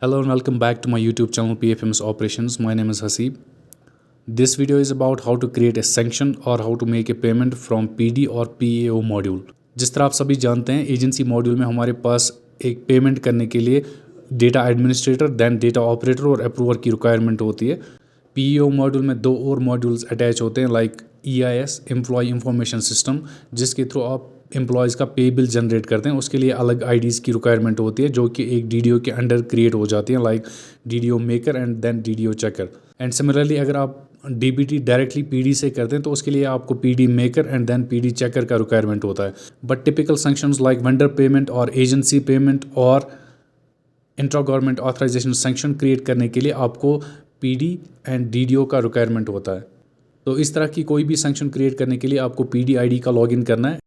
Hello and welcome back to my YouTube channel PFM's Operations. My name is Haseeb. This video is about how to create a sanction or how to make a payment from PD और PAO module. जिस तरह आप सभी जानते हैं agency module में हमारे पास एक पेमेंट करने के लिए data administrator then data operator और अप्रूवर की रिक्वायरमेंट होती है। PAO मॉड्यूल में दो और मॉड्यूल्स अटैच होते हैं like EIS employee information system, जिसके थ्रू आप एम्प्लॉयज़ का पे बिल जनरेट करते हैं। उसके लिए अलग आईडीज़ की रिक्वायरमेंट होती है जो कि एक DDO के अंडर क्रिएट हो जाती हैं like DDO maker and then DDO checker. And similarly अगर आप DBT डायरेक्टली PD से करते हैं तो उसके लिए आपको PD maker and then PD checker का रिक्वायरमेंट होता है। But typical sanctions like vendor payment और एजेंसी पेमेंट और intra government authorization sanction create करने के लिए आपको PD एंड DDO का रिक्वायरमेंट होता है। तो इस तरह की कोई भी सैंक्शन क्रिएट करने के लिए आपको PD ID का लॉगिन करना है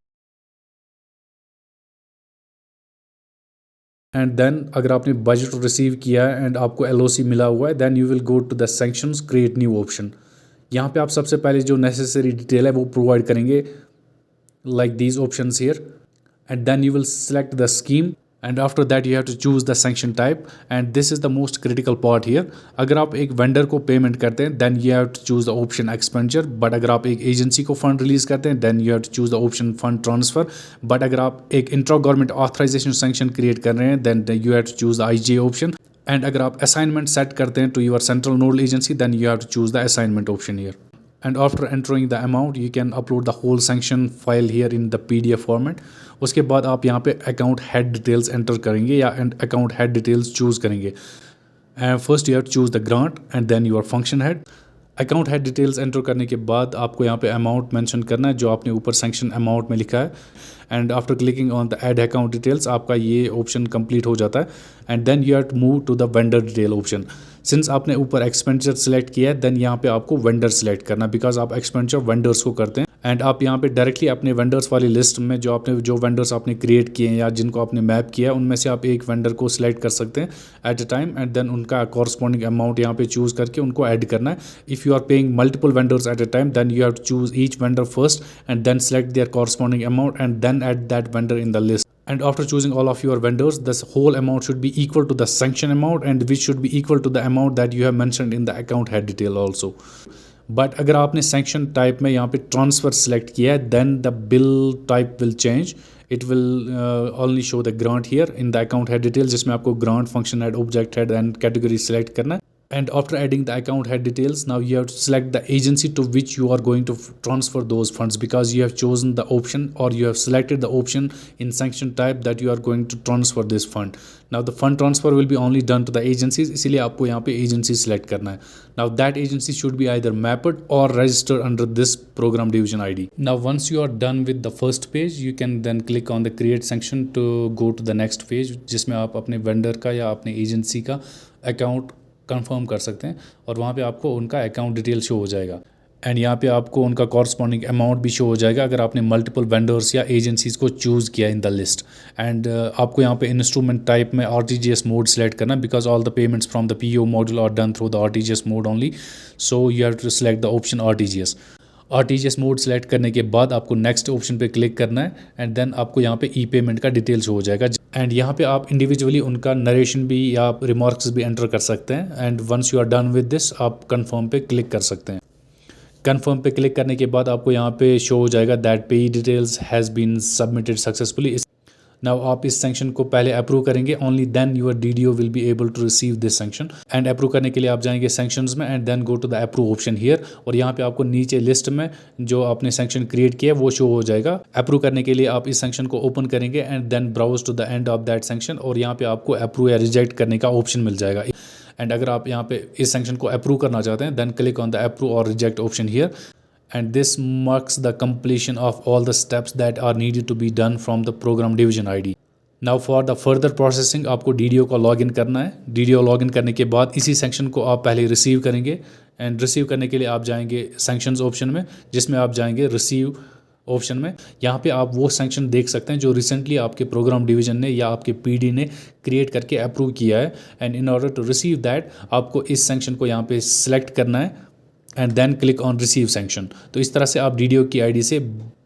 एंड देन अगर आपने बजट रिसीव किया है एंड आपको LOC मिला हुआ है then you will go to the sanctions create new option. यहाँ पे आप सबसे पहले जो नेसेसरी डिटेल है वो प्रोवाइड करेंगे like these options here and then you will select the scheme and after that you have to choose the sanction type and this is the most critical part here. अगर आप एक vendor को payment करते हैं then you have to choose the option expenditure, but अगर आप एक agency को फंड रिलीज करते हैं then you have to choose the option fund transfer. But अगर आप एक intra government authorization sanction create कर रहे हैं then you have to choose the IGA option. And अगर आप असाइनमेंट सेट करते हैं to your central nodal agency then you have to choose the assignment option here. And after entering the amount you can upload the whole sanction file here in the PDF format। उसके बाद आप यहाँ पे account head details enter करेंगे या account head details choose करेंगे। First you have to choose the grant and then your function head। Account head details enter करने के बाद आपको यहाँ पे अमाउंट मेंशन करना है जो आपने ऊपर सैंक्शन अमाउंट में लिखा है and after clicking on the add account details आपका ये ऑप्शन कंप्लीट हो जाता है and then you have to move to the vendor detail option. Since आपने ऊपर एक्सपेंडिचर सेलेक्ट किया है देन यहाँ पे आपको वेंडर सेलेक्ट करना बिकॉज आप एक्सपेंडिचर वेंडर्स को करते हैं एंड आप यहाँ पे डायरेक्टली अपने वेंडर्स वाली लिस्ट में जो वेंडर्स आपने क्रिएट किए हैं या जिनको आपने मैप किया है उनमें से आप एक वेंडर को सिलेक्ट कर सकते हैं at a time and then उनका कॉरस्पॉन्डिंग अमाउंट यहाँ पे चूज़ करके उनको ऐड करना है। If you are paying multiple vendors at a time then you have to choose each vendor first and then select their corresponding amount and then add that vendor in the list. And after choosing all of your vendors, this whole amount should be equal to the sanction amount and which should be equal to the amount that you have mentioned in the account head detail also। But अगर आपने sanction type में यहाँ पे transfer select किया है then the bill type will change. It will only show the grant here in the account head detail जिसमें आपको grant function head object head and category select करना है। And after adding the account head details, now you have to select the agency to which you are going to transfer those funds because you have chosen the option or you have selected the option in sanction type that you are going to transfer this fund। Now the fund transfer will be only done to the agencies, इसीलिए आपको यहाँ पे agency select करना है। Now that agency should be either mapped or registered under this program division ID। Now once you are done with the first page, you can then click on the create sanction to go to the next page जिसमें आप अपने vendor का या अपने agency का account confirm कर सकते हैं और वहाँ पे आपको उनका अकाउंट डिटेल शो हो जाएगा एंड यहाँ पे आपको उनका कॉरस्पॉन्डिंग अमाउंट भी शो हो जाएगा अगर आपने मल्टीपल वेंडर्स या एजेंसीज को चूज़ किया इन द लिस्ट। एंड आपको यहाँ पे इंस्ट्रूमेंट टाइप में RTGS मोड सेलेक्ट करना because all the payments from the PO module are done through the RTGS mode only, so you have to select the option RTGS mode select करने के बाद आपको next option पे click करना है and then आपको यहाँ पे पेमेंट का डिटेल्स हो जाएगा एंड यहाँ पे आप इंडिविजुअली उनका नरेशन भी या रिमार्क्स भी एंटर कर सकते हैं and once you are done with this आप कंफर्म पे क्लिक कर सकते हैं। कंफर्म पे क्लिक करने के बाद आपको यहाँ पे शो हो जाएगा that pay details has been submitted successfully. Now आप इस सैंक्शन को पहले अप्रूव करेंगे only then your DDO will be able to receive this sanction and approve करने के लिए आप जाएंगे सैंक्शंस में and then go to the approve option here और यहाँ पे आपको नीचे लिस्ट में जो आपने सैंक्शन क्रिएट किया वो शो हो जाएगा। अप्रूव करने के लिए आप इस सैंक्शन को ओपन करेंगे and then browse to the end of that sanction और यहाँ पे आपको अप्रूव या रिजेक्ट करने का ऑप्शन मिल जाएगा एंड अगर आप यहाँ पे इस सैंक्शन को अप्रूव करना चाहते हैं then click on the approve और reject option here and this marks the completion of all the steps that are needed to be done from the program division ID। Now for the further processing आपको DDO का login करना है। DDO login करने के बाद इसी section को आप पहले रिसीव करेंगे एंड रिसीव करने के लिए आप जाएंगे सैंक्शंस ऑप्शन में जिसमें आप जाएंगे रिसीव ऑप्शन में। यहाँ पे आप वो सैंक्शन देख सकते हैं जो रिसेंटली आपके प्रोग्राम डिवीजन ने या आपके PD ने क्रिएट करके अप्रूव किया है and in order to receive that आपको इस सैंक्शन को यहाँ पे सिलेक्ट करना है and then click on receive sanction. तो इस तरह से आप DDO की ID से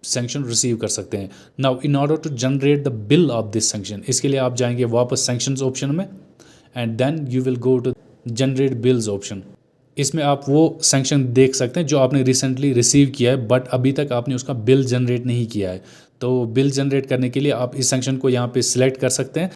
सैंक्शन रिसीव कर सकते हैं। Now in order to generate the bill of this sanction इसके लिए आप जाएंगे वापस सैंक्शंस ऑप्शन में and then you will go to generate bills option. इसमें आप वो सैंक्शन देख सकते हैं जो आपने रिसेंटली रिसीव किया है बट अभी तक आपने उसका बिल जनरेट नहीं किया है। तो बिल जनरेट करने के लिए आप इस सैंक्शन को यहाँ पे सिलेक्ट कर सकते हैं।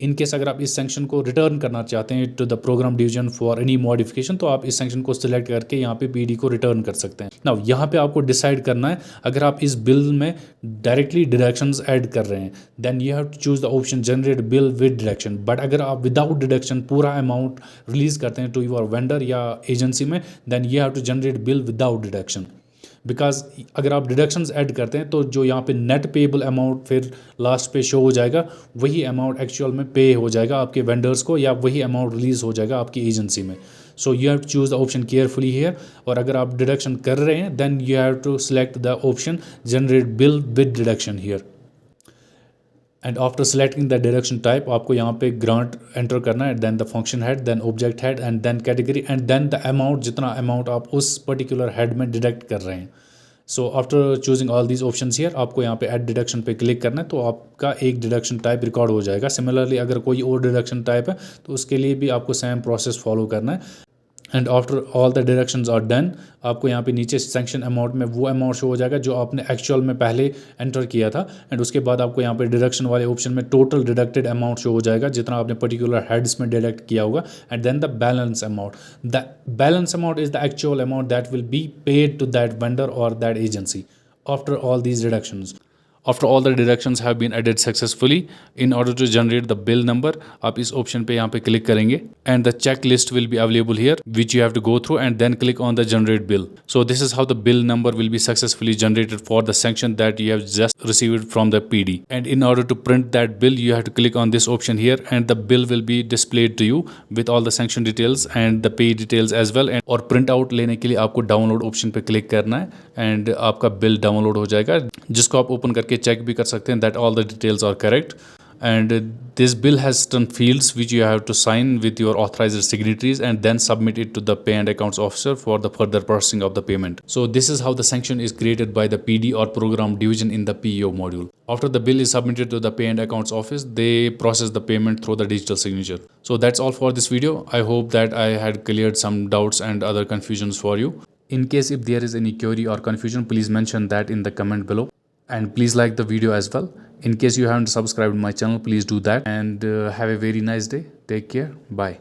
इन केस अगर आप इस सेक्शन को रिटर्न करना चाहते हैं to the program division for any modification, तो आप इस सेक्शन को सिलेक्ट करके यहाँ पे पीडी को रिटर्न कर सकते हैं। नाउ यहाँ पे आपको डिसाइड करना है, अगर आप इस बिल में डायरेक्टली डिडक्शंस ऐड कर रहे हैं then you have to choose the option generate bill with deduction. But अगर आप विदाउट डिडक्शन पूरा अमाउंट रिलीज करते हैं टू योर वेंडर या एजेंसी में then you have to generate bill without deduction. Because अगर आप डिडक्शंस ऐड करते हैं तो जो यहाँ पे नेट पेएबल अमाउंट फिर लास्ट पे शो हो जाएगा, वही अमाउंट एक्चुअल में पे हो जाएगा आपके वेंडर्स को या वही अमाउंट रिलीज हो जाएगा आपकी एजेंसी में। So you have to choose the option carefully here. और अगर आप डिडक्शन कर रहे हैं then you have to select the option generate bill with deduction here. And after selecting the deduction type आपको यहाँ पे ग्रांट एंटर करना है, then the function head, then object head and then category and then the amount, जितना amount आप उस particular head में deduct कर रहे हैं। So after choosing all these options here आपको यहाँ पे ऐड डिडक्शन पे क्लिक करना है, तो आपका एक डिडक्शन टाइप रिकॉर्ड हो जाएगा। सिमिलरली अगर कोई और डिडक्शन टाइप है तो उसके लिए भी आपको सेम प्रोसेस फॉलो करना है। And after all the deductions are done आपको यहाँ पे नीचे सैंक्शन अमाउंट में वो अमाउंट शो हो जाएगा जो आपने एक्चुअल में पहले एंटर किया था। एंड उसके बाद आपको यहाँ पे डिडक्शन वाले ऑप्शन में टोटल डिडक्टेड अमाउंट शो हो जाएगा जितना आपने पर्टिकुलर हेड्स में डिडक्ट किया होगा। And then the balance amount, the balance amount is the actual amount that will be paid to that vendor और that agency after all these deductions. After all the deductions have been added successfully, in order to generate the bill number आप इस option पे यहाँ पे click करेंगे and the checklist will be available here which you have to go through and then click on the generate bill. So this is how the bill number will be successfully generated for the sanction that you have just received from the PD. And in order to print that bill you have to click on this option here and the bill will be displayed to you with all the sanction details and the pay details as well. And और print out लेने के लिए आपको download option पे click करना है and आपका bill download हो जाएगा जिसको आप open करके चेक भी कर सकते हैं that all the details are correct. And this bill has certain fields which you have to sign with your authorized signatories and then submit it to the pay and accounts officer for the further processing of the payment. So this is how the sanction is created by the PD or program division in the PEO module. After the bill is submitted to the pay and accounts office, they process the payment through the digital signature. So that's all for this video. I hope that I had cleared some doubts and other confusions for you. In case if there is any query or confusion, please mention that in the comment below. And please like the video as well. In case you haven't subscribed my channel, please do that. And have a very nice day. Take care. Bye.